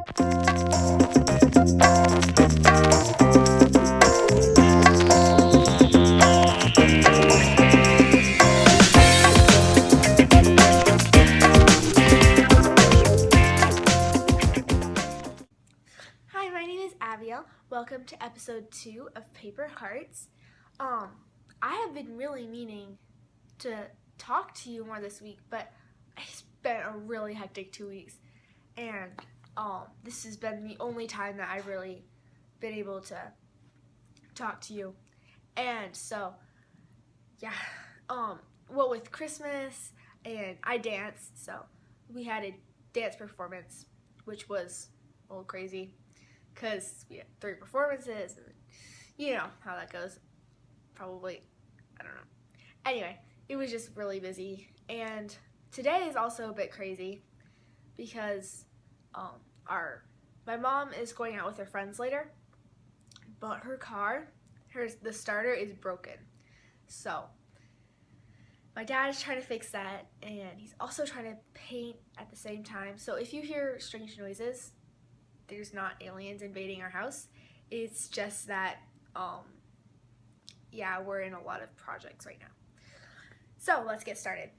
Hi, my name is Abiel. Welcome to episode 2 of Paper Hearts. I have been really meaning to talk to you more this week, but I spent a really hectic 2 weeks, and this has been the only time that I've really been able to talk to you. And so, yeah, well, with Christmas, and I danced, so we had a dance performance, which was a little crazy, because we had 3 performances, and you know how that goes. Probably, I don't know. Anyway, it was just really busy, and today is also a bit crazy because my mom is going out with her friends later, but her car, the starter is broken. So my dad is trying to fix that, and he's also trying to paint at the same time. So if you hear strange noises, there's not aliens invading our house. It's just that, yeah, we're in a lot of projects right now. So let's get started.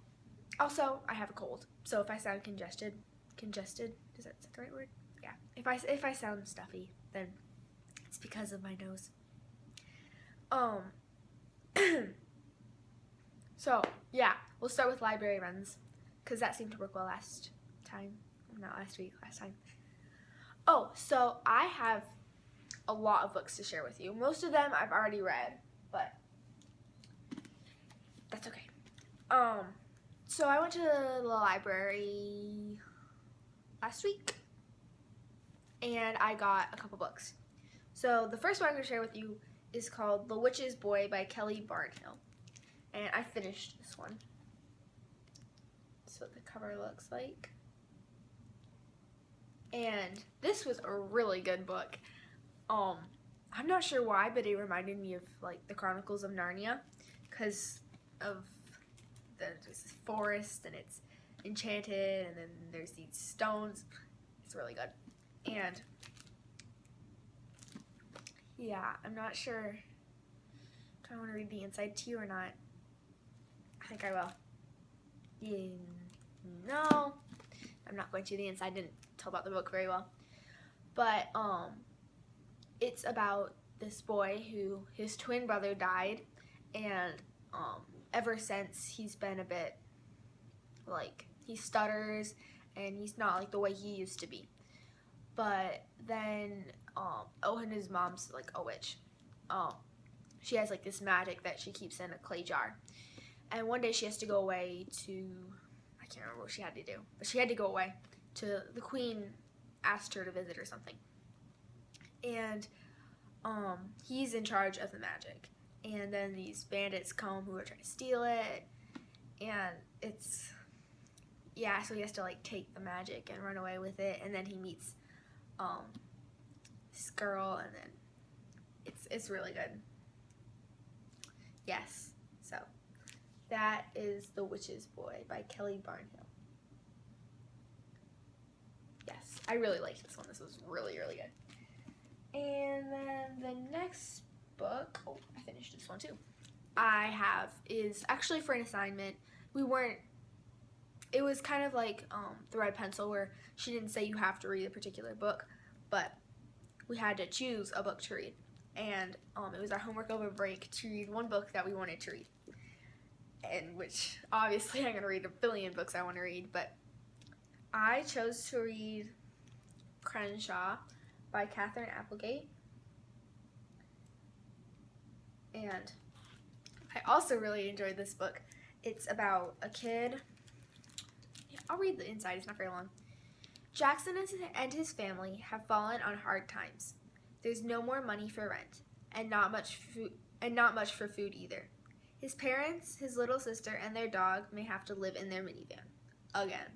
Also, I have a cold, so if I sound congested, is that the right word? Yeah. If I sound stuffy, then it's because of my nose. So yeah, we'll start with library runs, because that seemed to work well last time. Not last week, last time. Oh, so I have a lot of books to share with you. Most of them I've already read, but that's okay. So I went to the library last week, and I got a couple books. So the first one I'm going to share with you is called The Witch's Boy by Kelly Barnhill, and I finished this one. That's what the cover looks like. And this was a really good book. I'm not sure why, but it reminded me of like the Chronicles of Narnia, because of there's this forest and it's enchanted, and then there's these stones. It's really good. And yeah, I'm not sure. Do I want to read the inside to you or not? I think I will. Yeah, no, I'm not going to. The inside didn't tell about the book very well. But it's about this boy who his twin brother died, and ever since he's been a bit like he stutters and he's not like the way he used to be. But then and his mom's like a witch. She has like this magic that she keeps in a clay jar. And one day she has to go away to, I can't remember what she had to do, but she had to go away to the queen asked her to visit or something. And he's in charge of the magic. And then these bandits come who are trying to steal it. And it's, yeah, so he has to like take the magic and run away with it. And then he meets this girl, and then it's really good. Yes, so that is The Witch's Boy by Kelly Barnhill. Yes, I really liked this one. This was really, really good. And then the next book, oh, I finished this one too, I have is actually for an assignment. It was kind of like the red pencil, where she didn't say you have to read a particular book, but we had to choose a book to read. And it was our homework over break to read one book that we wanted to read. And which, obviously, I'm going to read a billion books I want to read, but I chose to read Crenshaw by Catherine Applegate. And I also really enjoyed this book. It's about a kid. I'll read the inside, it's not very long. Jackson and his family have fallen on hard times. There's no more money for rent, and not much for food either. His parents, his little sister, and their dog may have to live in their minivan. Again.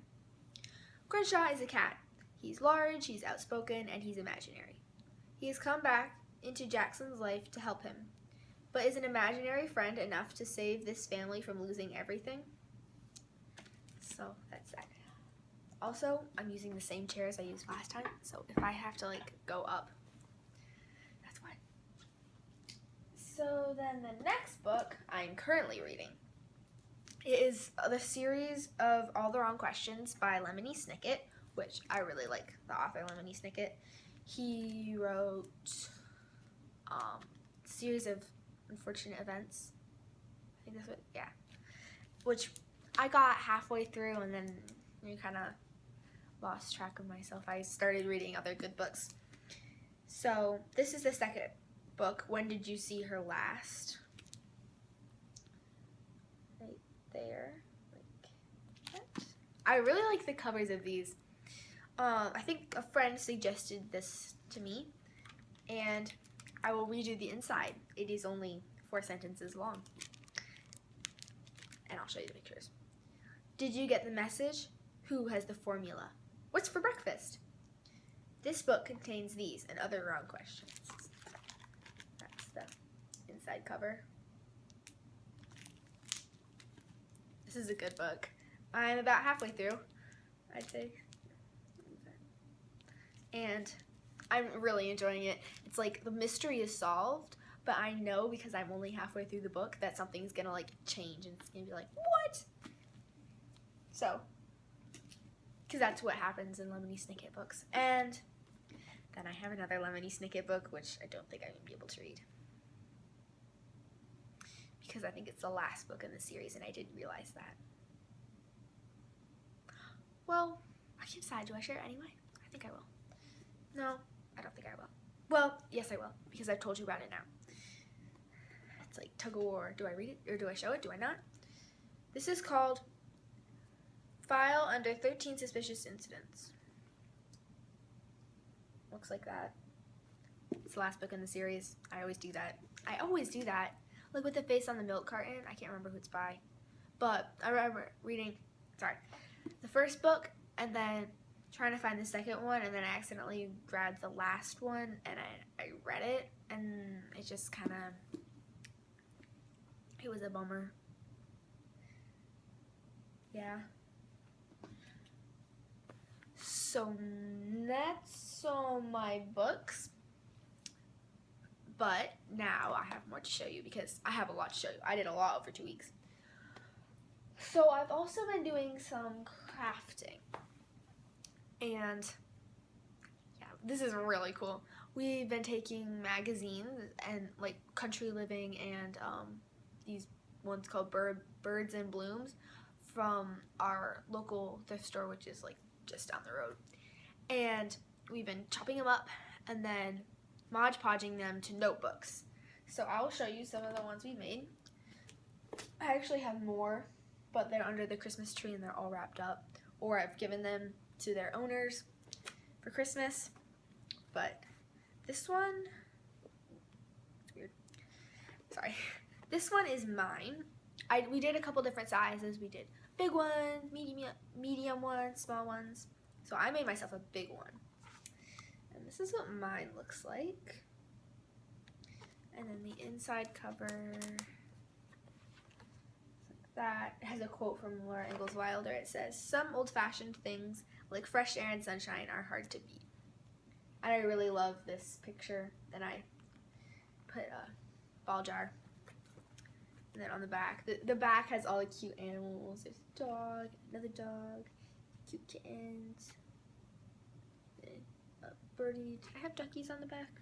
Crenshaw is a cat. He's large, he's outspoken, and he's imaginary. He has come back into Jackson's life to help him. But is an imaginary friend enough to save this family from losing everything? So that's that. Also, I'm using the same chair as I used last time, so if I have to like go up, that's why. So then the next book I'm currently reading is the series of All the Wrong Questions by Lemony Snicket, which I really like the author Lemony Snicket. He wrote a series of unfortunate events. I think that's what, yeah. Which I got halfway through and then kind of lost track of myself. I started reading other good books. So this is the second book, When Did You See Her Last? Right there. Like that. I really like the covers of these. I think a friend suggested this to me, and I will read you the inside. It is only 4 sentences long. And I'll show you the pictures. Did you get the message? Who has the formula? What's for breakfast? This book contains these and other wrong questions. That's the inside cover. This is a good book. I'm about halfway through, I'd say. And I'm really enjoying it. It's like the mystery is solved, but I know because I'm only halfway through the book that something's gonna like change and it's gonna be like, what? So, because that's what happens in Lemony Snicket books. And then I have another Lemony Snicket book, which I don't think I'm gonna be able to read. Because I think it's the last book in the series and I didn't realize that. Well, I can decide, do I share it anyway? I think I will. No, I don't think I will. Well, yes I will, because I've told you about it now. It's like tug of war. Do I read it or do I show it? Do I not? This is called File Under 13 Suspicious Incidents. Looks like that. It's the last book in the series. I always do that. Like with the face on the milk carton. I can't remember who it's by. But I remember reading, the first book and then trying to find the second one, and then I accidentally grabbed the last one and I read it, and it just kind of, it was a bummer. Yeah. So that's all my books. But now I have more to show you because I have a lot to show you. I did a lot over 2 weeks. So I've also been doing some crafting. And yeah, this is really cool. We've been taking magazines and like Country Living and these ones called Birds and Blooms from our local thrift store, which is like just down the road. And we've been chopping them up and then Mod Podging them to notebooks. So I'll show you some of the ones we made. I actually have more, but they're under the Christmas tree and they're all wrapped up. Or I've given them to their owners for Christmas. But this one, it's weird. Sorry. This one is mine. We did a couple different sizes. We did big ones, medium ones, small ones. So I made myself a big one. And this is what mine looks like. And then the inside cover, that has a quote from Laura Ingalls Wilder. It says, "Some old-fashioned things like fresh air and sunshine are hard to beat." And I really love this picture. Then I put a ball jar. And then on the back, the back has all the cute animals. There's a dog, another dog, cute kittens, a birdie. Did I have duckies on the back?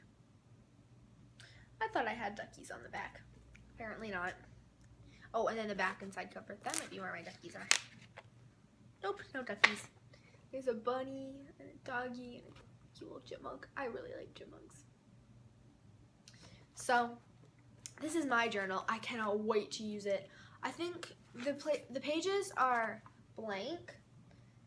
I thought I had duckies on the back. Apparently not. Oh, and then the back and side cover. That might be where my duckies are. Nope, no duckies. There's a bunny and a doggy and a cute little chipmunk. I really like chipmunks. So, this is my journal. I cannot wait to use it. I think the pages are blank.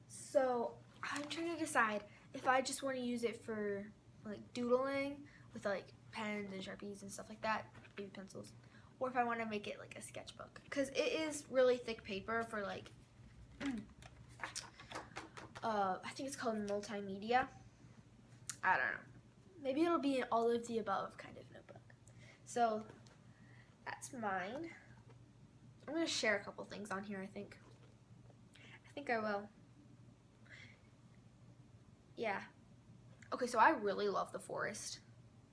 So, I'm trying to decide if I just want to use it for like doodling with like pens and Sharpies and stuff like that, maybe pencils. Or if I want to make it like a sketchbook, because it is really thick paper for like, I think it's called multimedia. I don't know. Maybe it'll be an all of the above kind of notebook. So that's mine. I'm gonna share a couple things on here. I think I will. yeah. Okay, so I really love the forest.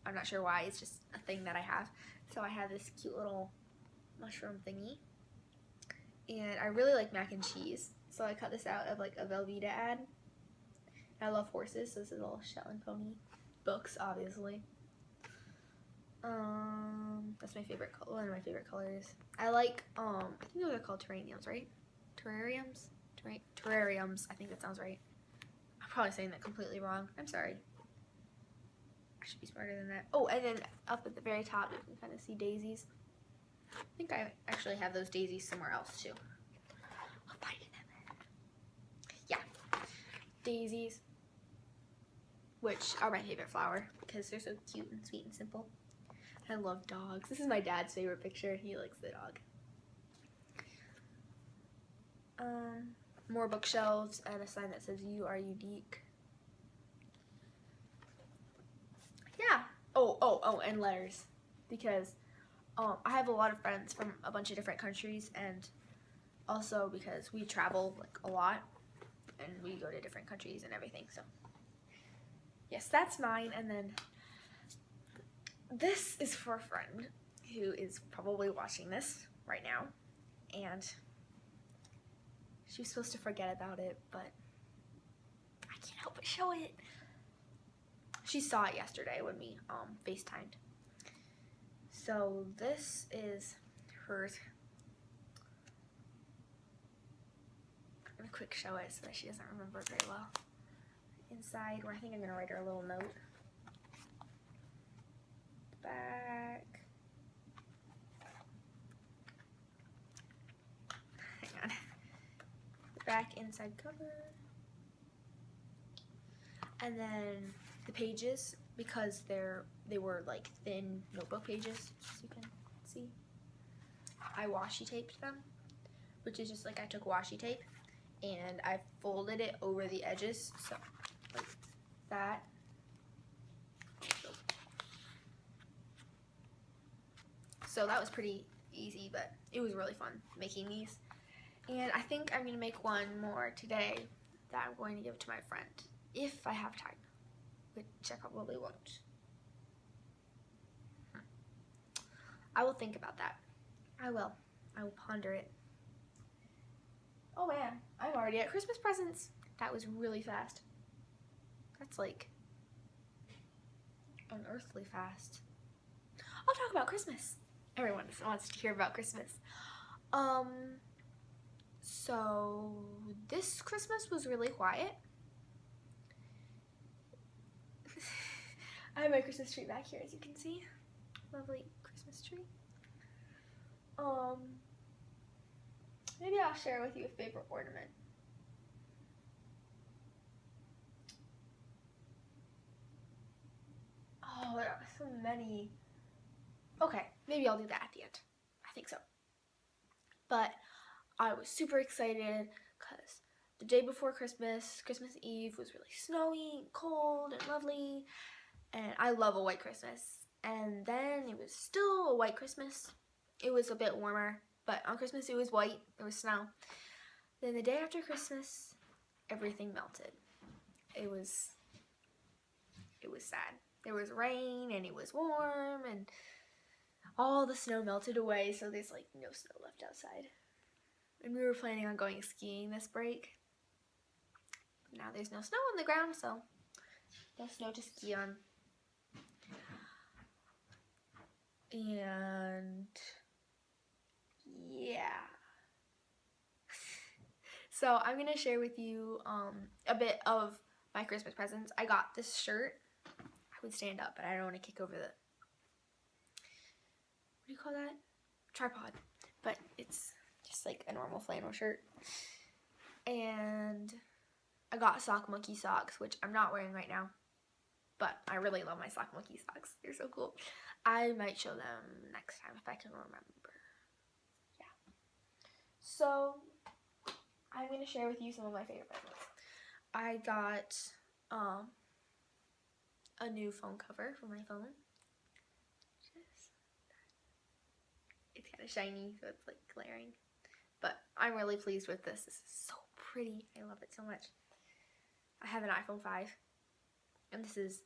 I'm not sure why. It's just a thing that I have. So I have this cute little mushroom thingy. And I really like mac and cheese. So I cut this out of like a Velveeta ad. I love horses, so this is a little Shetland pony. Books, obviously. That's my favorite color. One of my favorite colors. I like I think those are called terrariums, right? Terrariums? Terrariums. I think that sounds right. I'm probably saying that completely wrong. I'm sorry. I should be smarter than that. Oh, and then up at the very top, you can kind of see daisies. I think I actually have those daisies somewhere else too. I'll find it. Yeah, daisies, which are my favorite flower because they're so cute and sweet and simple. I love dogs. This is my dad's favorite picture. He likes the dog. More bookshelves and a sign that says "You are unique." Yeah. Oh, and letters, because I have a lot of friends from a bunch of different countries, and also because we travel like a lot, and we go to different countries and everything. So yes, that's mine. And then this is for a friend who is probably watching this right now, and she was supposed to forget about it, but I can't help but show it. She saw it yesterday when we FaceTimed. So this is hers. I'm gonna quick show it so that she doesn't remember it very well. Inside, where I think I'm gonna write her a little note. Back. Hang on. The back inside cover. And then the pages, because they were like thin notebook pages, as you can see. I washi taped them, which is just like I took washi tape and I folded it over the edges, so like that. So that was pretty easy, but it was really fun making these. And I think I'm gonna make one more today that I'm going to give to my friend, if I have time, which I probably won't. I will think about that. I will ponder it. Oh man, I'm already at Christmas presents. That was really fast. That's like unearthly fast. I'll talk about Christmas. Everyone wants to hear about Christmas. So this Christmas was really quiet. I have my Christmas tree back here, as you can see. Lovely Christmas tree. Maybe I'll share with you a favorite ornament. Oh, there are so many. Okay, maybe I'll do that at the end. I think so. But I was super excited because the day before Christmas, Christmas Eve, was really snowy, cold, and lovely. And I love a white Christmas. And then it was still a white Christmas. It was a bit warmer, but on Christmas it was white. There was snow. Then the day after Christmas, everything melted. It was sad. There was rain and it was warm and all the snow melted away, so there's like no snow left outside. And we were planning on going skiing this break. Now there's no snow on the ground, so no snow to ski on. And yeah. So I'm going to share with you a bit of my Christmas presents. I got this shirt. I would stand up, but I don't want to kick over the, what do you call that? Tripod. But it's just like a normal flannel shirt. And I got sock monkey socks, which I'm not wearing right now. But I really love my sock monkey socks. They're so cool. I might show them next time if I can remember. Yeah. So I'm going to share with you some of my favorite presents. I got a new phone cover for my phone. It's kind of shiny, so it's like glaring. But I'm really pleased with this. This is so pretty. I love it so much. I have an iPhone 5, And this is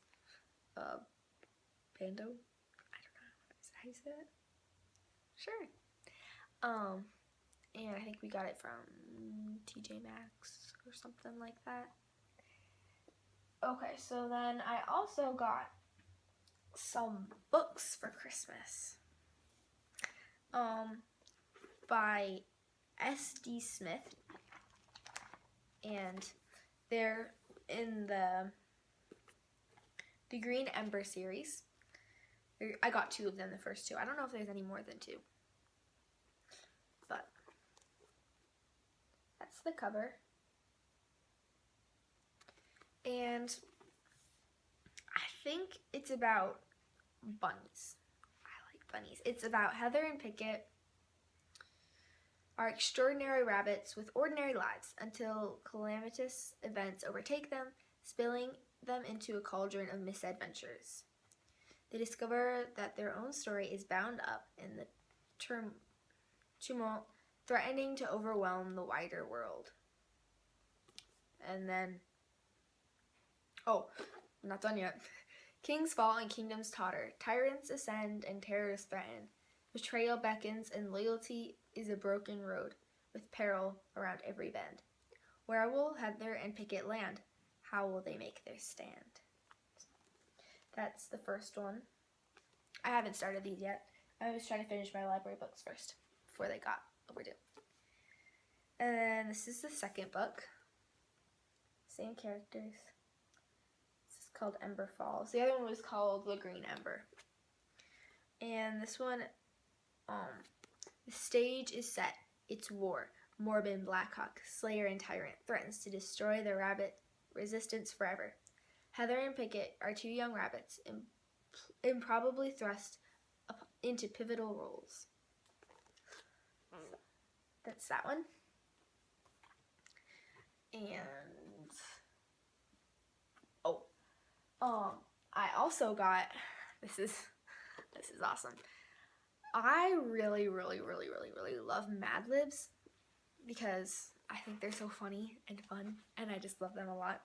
Pando. I don't know. Is that how you say it? Sure. And I think we got it from TJ Maxx or something like that. Okay, so then I also got some books for Christmas. By S.D. Smith, and they're in the Green Ember series. I got 2 of them, the first 2. I don't know if there's any more than 2, but that's the cover. And I think it's about bunnies. I like bunnies. It's about Heather and Pickett are extraordinary rabbits with ordinary lives until calamitous events overtake them, spilling them into a cauldron of misadventures. They discover that their own story is bound up in the tumult, threatening to overwhelm the wider world. And then, oh, I'm not done yet. Kings fall and kingdoms totter. Tyrants ascend and terrors threaten. Betrayal beckons and loyalty is a broken road with peril around every bend. Where will Heather and Pickett land? How will they make their stand? That's the first one. I haven't started these yet. I was trying to finish my library books first before they got overdue. And then this is the second book. Same characters. This is called Ember Falls. The other one was called The Green Ember. And this one, the stage is set. It's war. Morbin Blackhawk, slayer and tyrant, threatens to destroy the rabbit resistance forever. Heather and Pickett are 2 young rabbits, improbably thrust into pivotal roles. So, that's that one. And I also got, this is awesome. I really love Mad Libs because I think they're so funny and fun, and I just love them a lot.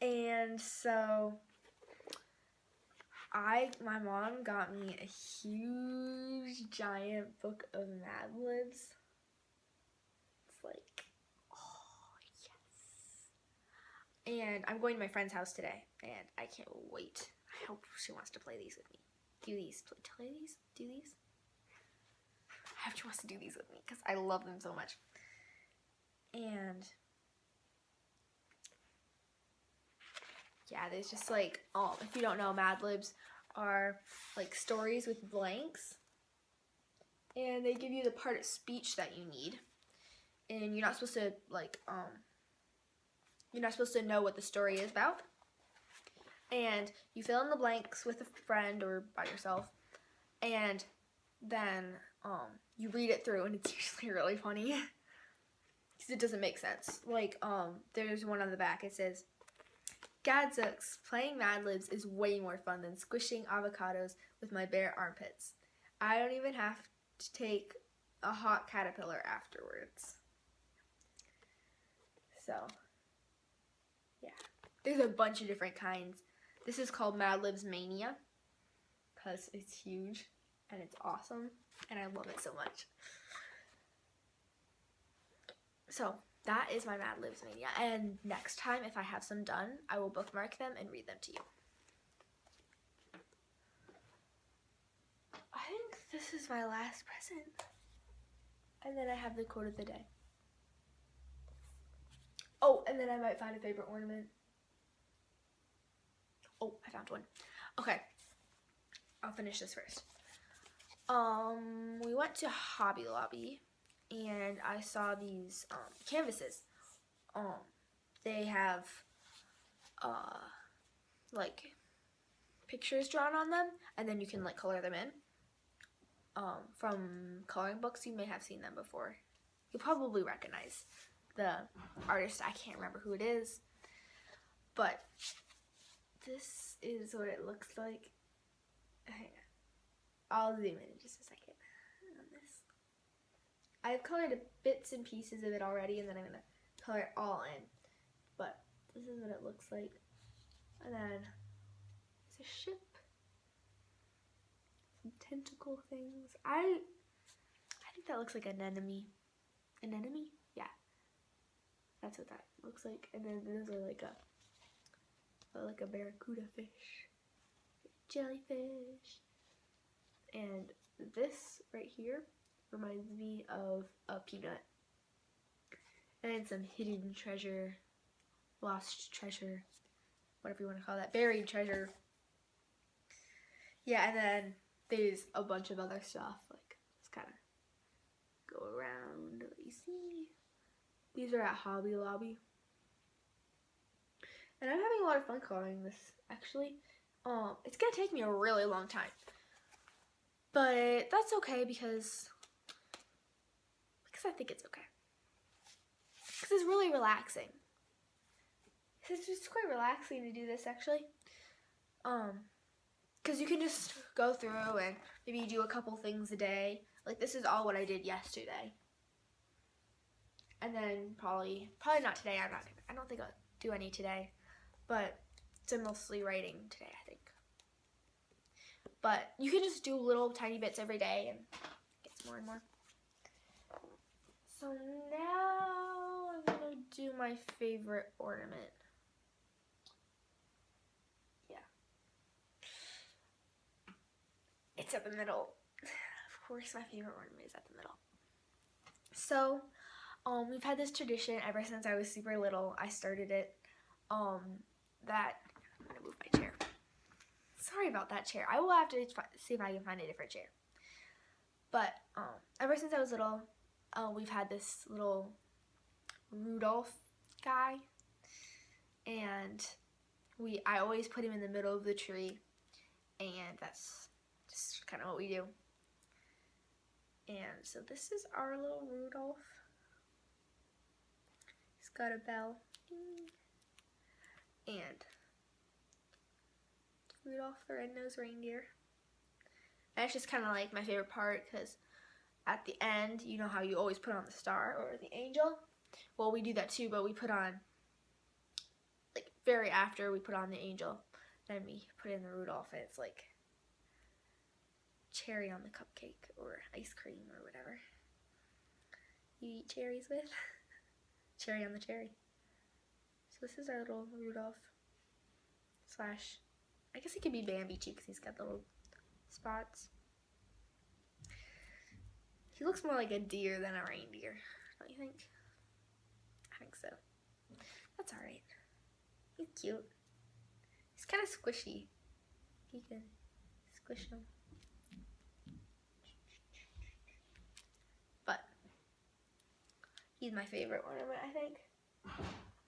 And so my mom got me a huge giant book of Mad Libs. It's like, oh yes. And I'm going to my friend's house today, and I can't wait. I hope she wants to play these with me. Do these. I hope she wants to do these with me because I love them so much. And yeah, there's just like, if you don't know, Mad Libs are like stories with blanks, and they give you the part of speech that you need, and you're not supposed to you're not supposed to know what the story is about, and you fill in the blanks with a friend or by yourself, and then you read it through, and it's usually really funny because it doesn't make sense. Like there's one on the back. It says, "Gadzooks, playing Mad Libs is way more fun than squishing avocados with my bare armpits. I don't even have to take a hot caterpillar afterwards." So, yeah. There's a bunch of different kinds. This is called Mad Libs Mania because it's huge and it's awesome and I love it so much. So, that is my Mad Libs Mania, and next time, if I have some done, I will bookmark them and read them to you. I think this is my last present. And then I have the quote of the day. Oh, and then I might find a favorite ornament. Oh, I found one. Okay, I'll finish this first. We went to Hobby Lobby, and I saw these canvases. They have like pictures drawn on them, and then you can like color them in. From coloring books, you may have seen them before. You'll probably recognize the artist. I can't remember who it is, but this is what it looks like. Hang on. I'll zoom in just a second on this. I've colored bits and pieces of it already, and then I'm going to color it all in. But this is what it looks like. And then it's a ship. Some tentacle things. I think that looks like an anemone. An anemone? Yeah. That's what that looks like. And then those are like a barracuda fish. Jellyfish. And this right here reminds me of a peanut. And some hidden treasure, lost treasure, whatever you want to call that, buried treasure. Yeah, and then there's a bunch of other stuff. Like, let's kind of go around, let you see. These are at Hobby Lobby. And I'm having a lot of fun coloring this, actually. It's going to take me a really long time. But that's okay because I think it's okay. Because it's really relaxing. It's just quite relaxing to do this, actually. Because you can just go through and maybe do a couple things a day. Like, this is all what I did yesterday. And then probably not today. I don't think I'll do any today. But it's mostly writing today, I think. But you can just do little tiny bits every day and it gets more and more. So now I'm going to do my favorite ornament. Yeah. It's at the middle. Of course, my favorite ornament is at the middle. So, we've had this tradition ever since I was super little. I started it. I'm going to move my chair. Sorry about that chair. I will have to see if I can find a different chair. But ever since I was little, we've had this little Rudolph guy, and I always put him in the middle of the tree, and that's just kind of what we do. And so this is our little Rudolph. He's got a bell. And Rudolph the Red-Nosed Reindeer. And it's just kind of like my favorite part because at the end, you know how you always put on the star or the angel? Well, we do that too, but we put on, like, very after we put on the angel, then we put in the Rudolph, and it's like cherry on the cupcake or ice cream or whatever you eat cherries with. Cherry on the cherry. So this is our little Rudolph slash, I guess it could be Bambi too because he's got the little spots. He looks more like a deer than a reindeer, don't you think? I think so. That's alright. He's cute. He's kind of squishy. You can squish him. But he's my favorite ornament, I think.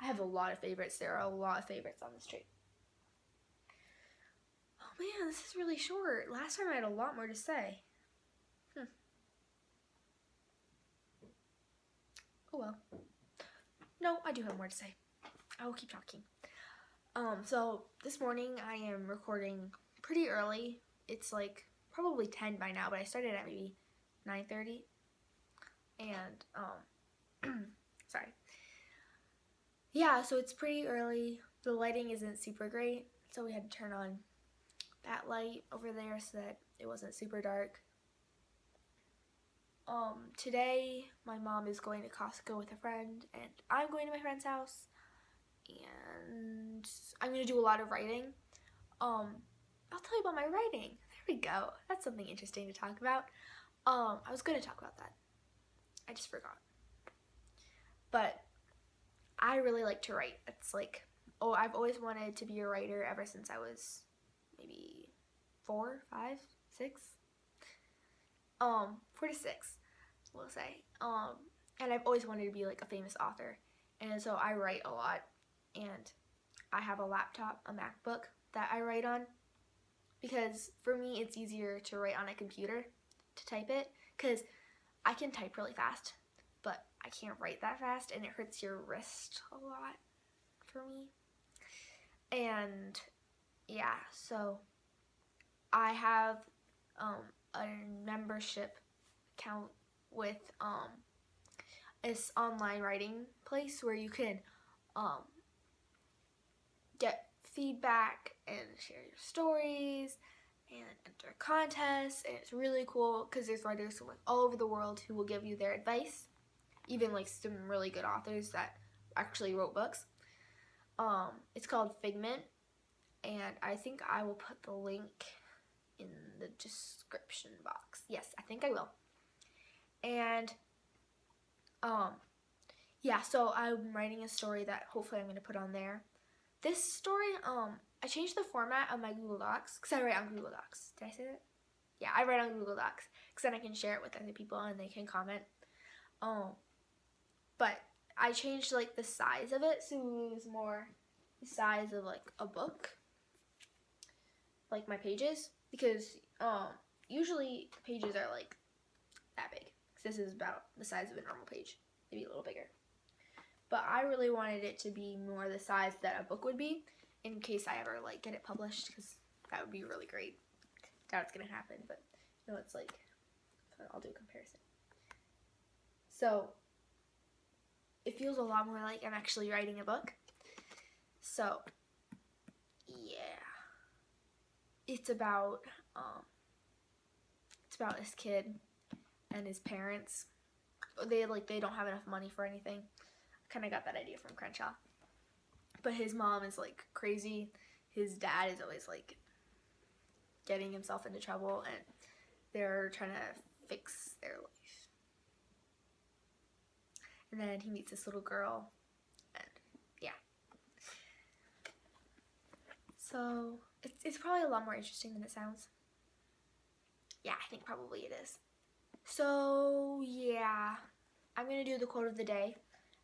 I have a lot of favorites. There are a lot of favorites on this tree. Oh man, this is really short. Last time I had a lot more to say. Oh well. No, I do have more to say. I will keep talking. So this morning I am recording pretty early. It's like probably 10 by now, but I started at maybe 9:30. And sorry. Yeah, so it's pretty early. The lighting isn't super great, so we had to turn on that light over there so that it wasn't super dark. Today my mom is going to Costco with a friend, and I'm going to my friend's house, and I'm going to do a lot of writing. I'll tell you about my writing. There we go. That's something interesting to talk about. I was going to talk about that. I just forgot. But I really like to write. It's like, I've always wanted to be a writer ever since I was maybe 4, 5, 6. 4 to 6, we'll say. And I've always wanted to be like a famous author. And so I write a lot. And I have a laptop, a MacBook that I write on. Because for me, it's easier to write on a computer, to type it. Because I can type really fast, but I can't write that fast, and it hurts your wrist a lot for me. And yeah, so I have a membership account with this online writing place where you can get feedback and share your stories and enter contests, and it's really cool because there's writers from like all over the world who will give you their advice, even like some really good authors that actually wrote books. It's called Figment, and I think I will put the link in the description box. Yes, I think I will. And yeah, so I'm writing a story that hopefully I'm going to put on there. This story, I changed the format of my Google Docs because I write on Google Docs. Did I say that? Yeah, I write on Google Docs because then I can share it with other people and they can comment. But I changed like the size of it so it was more the size of like a book, like my pages, because usually the pages are like that big. This is about the size of a normal page, maybe a little bigger. But I really wanted it to be more the size that a book would be in case I ever like get it published, because that would be really great. Doubt it's gonna happen, but you know, it's like, I'll do a comparison. So it feels a lot more like I'm actually writing a book. So yeah, it's about this kid and his parents. They don't have enough money for anything. I kind of got that idea from Crenshaw. But his mom is like crazy. His dad is always like getting himself into trouble, and they're trying to fix their life. And then he meets this little girl, and yeah. So it's probably a lot more interesting than it sounds. Yeah, I think probably it is. So yeah, I'm gonna do the quote of the day,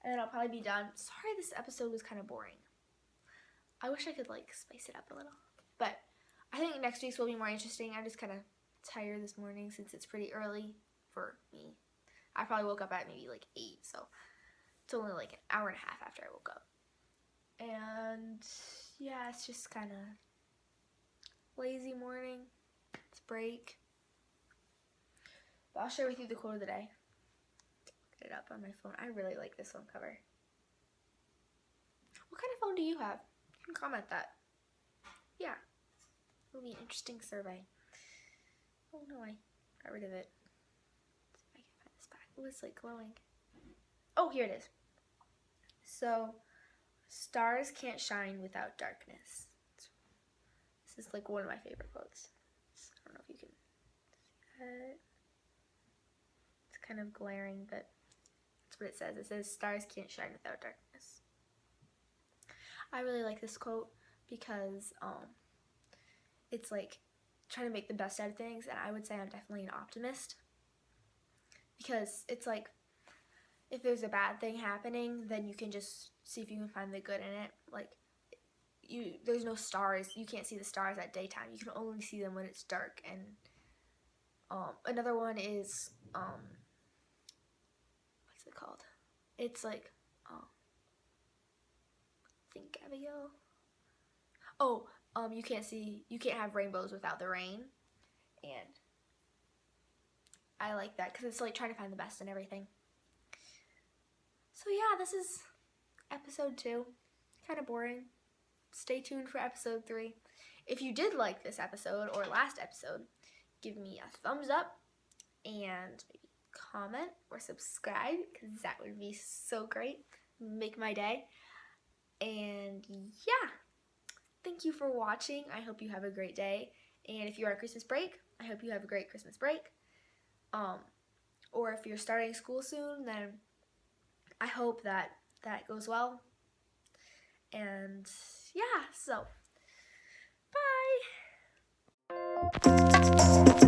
and then I'll probably be done. Sorry this episode was kind of boring. I wish I could like spice it up a little, but I think next week's will be more interesting. I'm just kind of tired this morning since it's pretty early for me. I probably woke up at maybe like 8, so it's only like an hour and a half after I woke up. And yeah, it's just kind of lazy morning. It's break. But I'll share with you the quote of the day. Get it up on my phone. I really like this phone cover. What kind of phone do you have? You can comment that. Yeah. It'll be an interesting survey. Oh no, I got rid of it. Let's see if I can find this back. Oh, it's like glowing. Oh, here it is. So, stars can't shine without darkness. This is like one of my favorite quotes. I don't know if you can see that. It's kind of glaring, but that's what it says. It says, stars can't shine without darkness. I really like this quote because it's like trying to make the best out of things, and I would say I'm definitely an optimist, because it's like if there's a bad thing happening, then you can just see if you can find the good in it. Like there's no stars, you can't see the stars at daytime, you can only see them when it's dark. And another one is what's it called? It's like think Abigail. Oh, you can't have rainbows without the rain. And I like that because it's like trying to find the best in everything. So yeah, this is episode 2. Kind of boring. Stay tuned for episode 3. If you did like this episode or last episode, give me a thumbs up and maybe comment or subscribe, because that would be so great. Make my day. And yeah, thank you for watching. I hope you have a great day. And if you're on Christmas break, I hope you have a great Christmas break. Or if you're starting school soon, then I hope that goes well. And yeah, so bye.